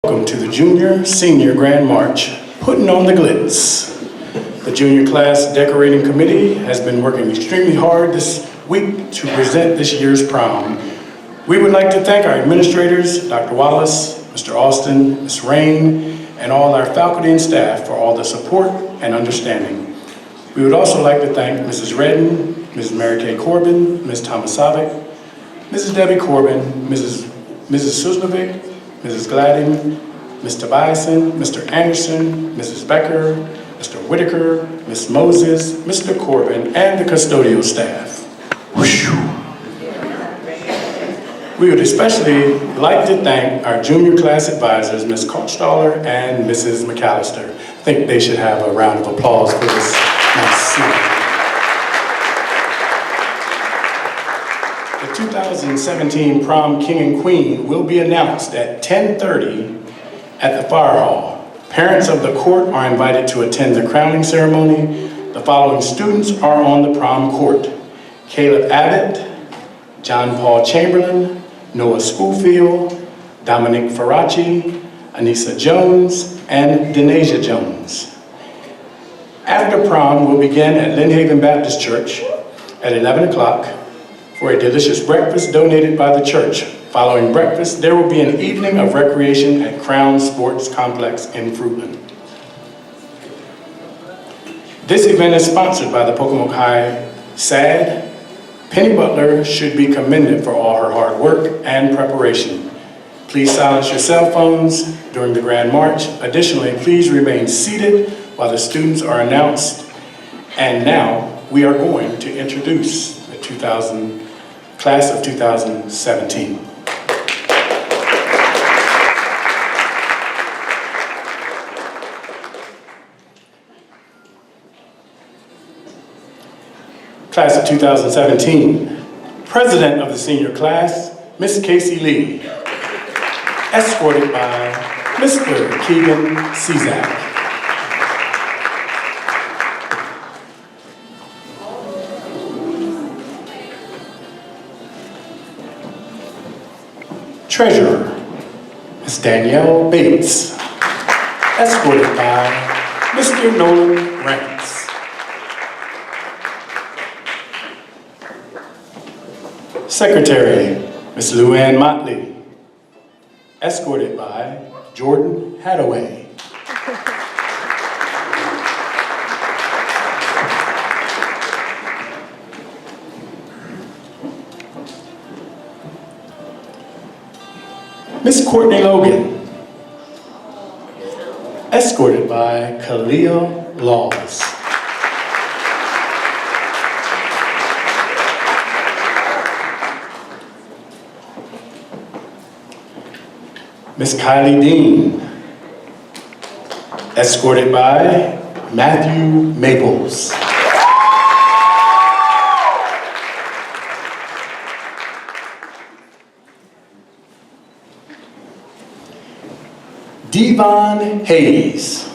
Welcome to the Junior Senior Grand March, putting on the glitz. The Junior Class Decorating Committee has been working extremely hard this week to present this year's prom. We would like to thank our administrators, Dr. Wallace, Mr. Austin, Ms. Rain, and all our faculty and staff for all the support and understanding. We would also like to thank Mrs. Redden, Mrs. Mary Kay Corbin, Ms. Tomasovic, Mrs. Debbie Corbin, Mrs. Suslovic, Mrs. Gladding, Mr. Bison, Mr. Anderson, Mrs. Becker, Mr. Whitaker, Ms. Moses, Mr. Corbin, and the custodial staff. We would especially like to thank our junior class advisors, Ms. Kochstaller and Mrs. McAllister. I think they should have a round of applause for this nice scene. The 2017 Prom King and Queen will be announced at 10:30 at the Fire Hall. Parents of the court are invited to attend the crowning ceremony. The following students are on the prom court: Caleb Abbott, John Paul Chamberlain, Noah Schoolfield, Dominic Faraci, Anissa Jones, and Denasia Jones. After prom will begin at Lynn Haven Baptist Church at 11 o'clock for a delicious breakfast donated by the church. Following breakfast, there will be an evening of recreation at Crown Sports Complex in Fruitland. This event is sponsored by the Pocomoke High SAD. Penny Butler should be commended for all her hard work and preparation. Please silence your cell phones during the Grand March. Additionally, please remain seated while the students are announced. And now we are going to introduce the class of 2017. Class of 2017, President of the senior class, Miss Casey Lee, escorted by Mr. Keegan Cezak. Treasurer, Ms. Danielle Bates, escorted by Mr. Nolan Rance. Secretary, Ms. Luann Motley, escorted by Jordan Hadaway. Ms. Courtney Logan, escorted by Kalia Laws. Ms. Kylie Dean, escorted by Matthew Maples. Devon Hayes.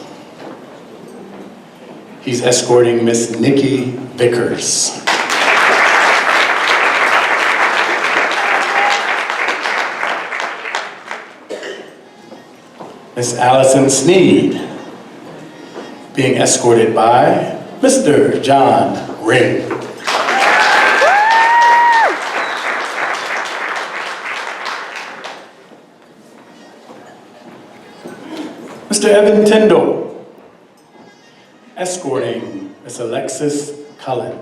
He's escorting Miss Nikki Vickers. Miss Allison Sneed, being escorted by Mr. John Ring. Mr. Evan Tyndall, escorting Miss Alexis Cullen.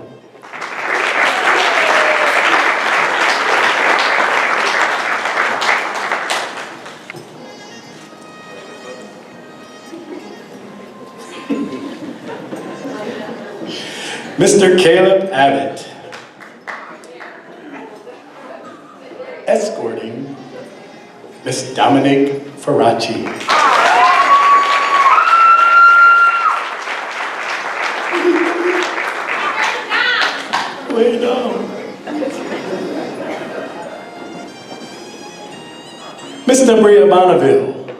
Mr. Caleb Abbott, escorting Miss Dominic Faraci. Way down. Mr. Bria Bonneville,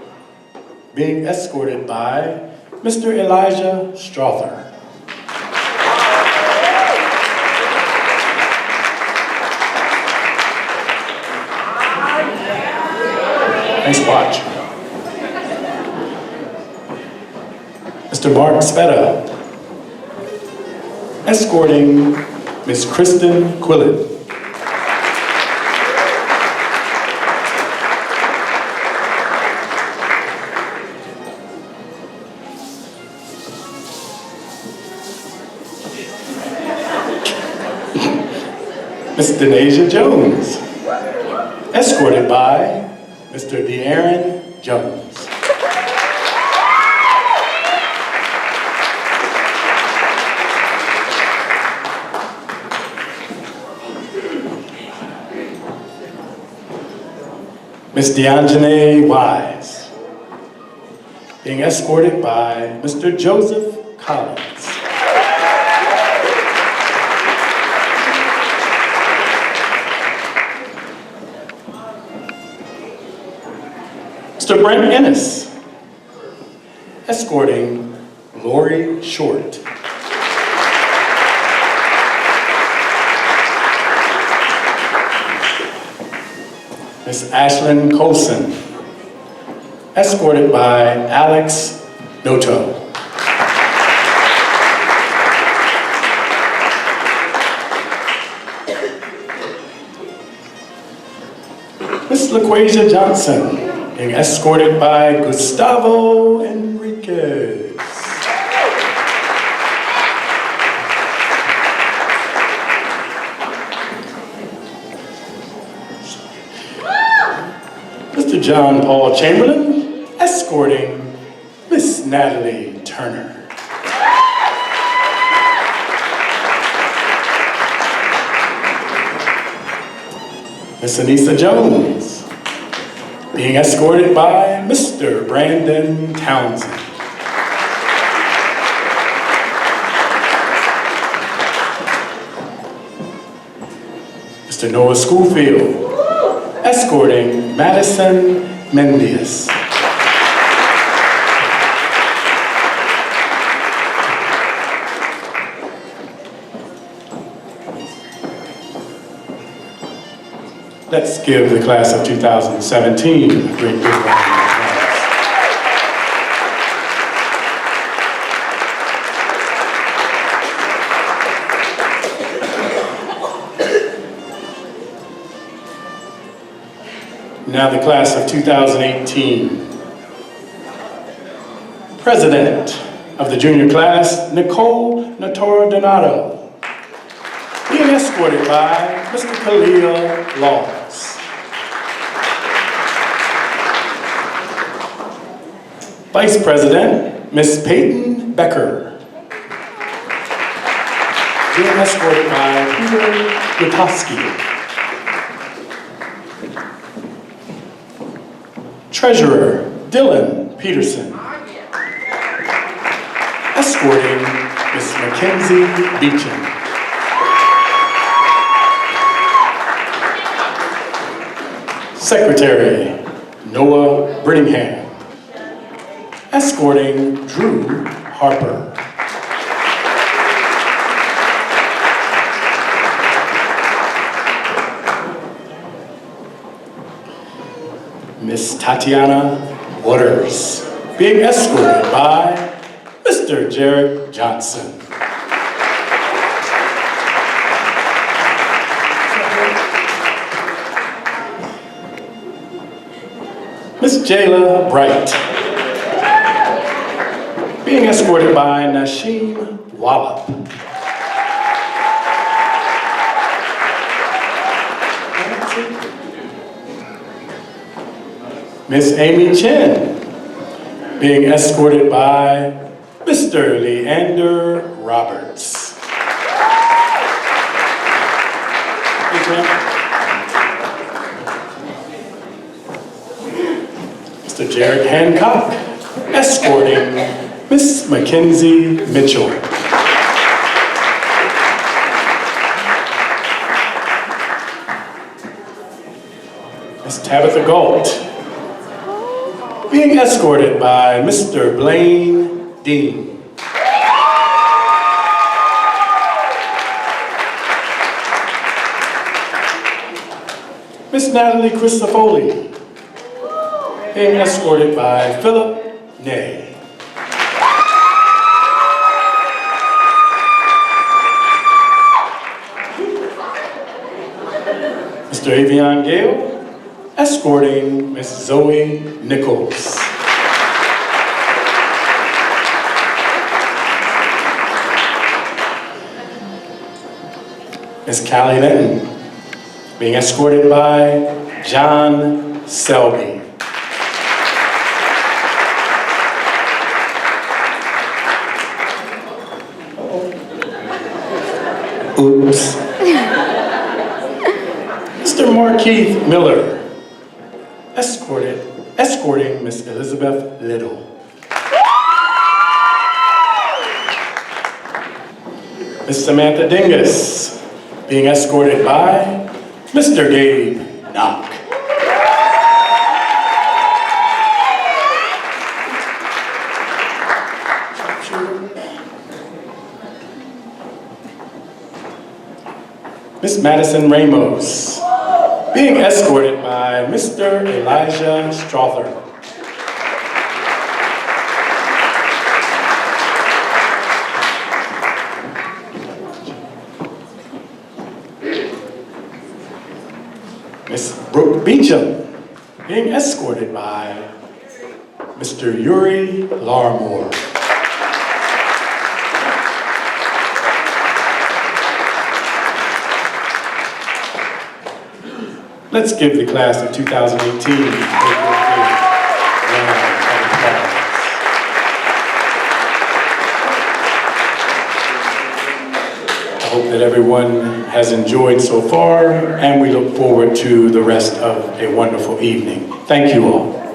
being escorted by Mr. Elijah Strother. Nice watch. Mr. Mark Spetta, escorting Ms. Kristen Quillett. Ms. Denasia Jones, escorted by Mr. De'Aaron Jones. Ms. Deanjane Wise, being escorted by Mr. Joseph Collins. Mr. Brent Ennis, escorting Lori Short. Ms. Ashlyn Colson, escorted by Alex Noto. Ms. LaQuasia Johnson, being escorted by Gustavo Enriquez. Mr. John Paul Chamberlain, escorting Miss Natalie Turner. Miss Anissa Jones, being escorted by Mr. Brandon Townsend. Mr. Noah Schoolfield, escorting Madison Mendius. Let's give the class of 2017 a great big round of applause. Now the class of 2018. President of the junior class, Nicole Natora Donato, being escorted by Mr. Khalil Laws. Vice President, Ms. Peyton Becker, being escorted by Peter Gutowski. Treasurer, Dylan Peterson, escorting Ms. Mackenzie Beecham. Secretary, Noah Brittingham, escorting Drew Harper. Miss Tatiana Waters, being escorted by Mr. Jared Johnson. Miss Jayla Bright, being escorted by Nashim Wallop. Miss Amy Chen, being escorted by Mr. Leander Roberts. Mr. Jared Hancock, escorting Miss Mackenzie Mitchell. Miss Tabitha Galt, being escorted by Mr. Blaine Dean. Miss Natalie Christofoli, being escorted by Philip Ney. Mr. Avion Gale, escorting Miss Zoe Nichols. Miss Callie Linton, being escorted by John Selby. Oops. Mr. Markeith Miller, escorting Miss Elizabeth Little. Miss Samantha Dingus, being escorted by Mr. Gabe Knock. Miss Madison Ramos, being escorted by Mr. Elijah Strother. Miss Brooke Beecham, being escorted by Mr. Yuri Larmore. Let's give the class of 2018 a round of applause. I hope that everyone has enjoyed so far, and we look forward to the rest of a wonderful evening. Thank you all.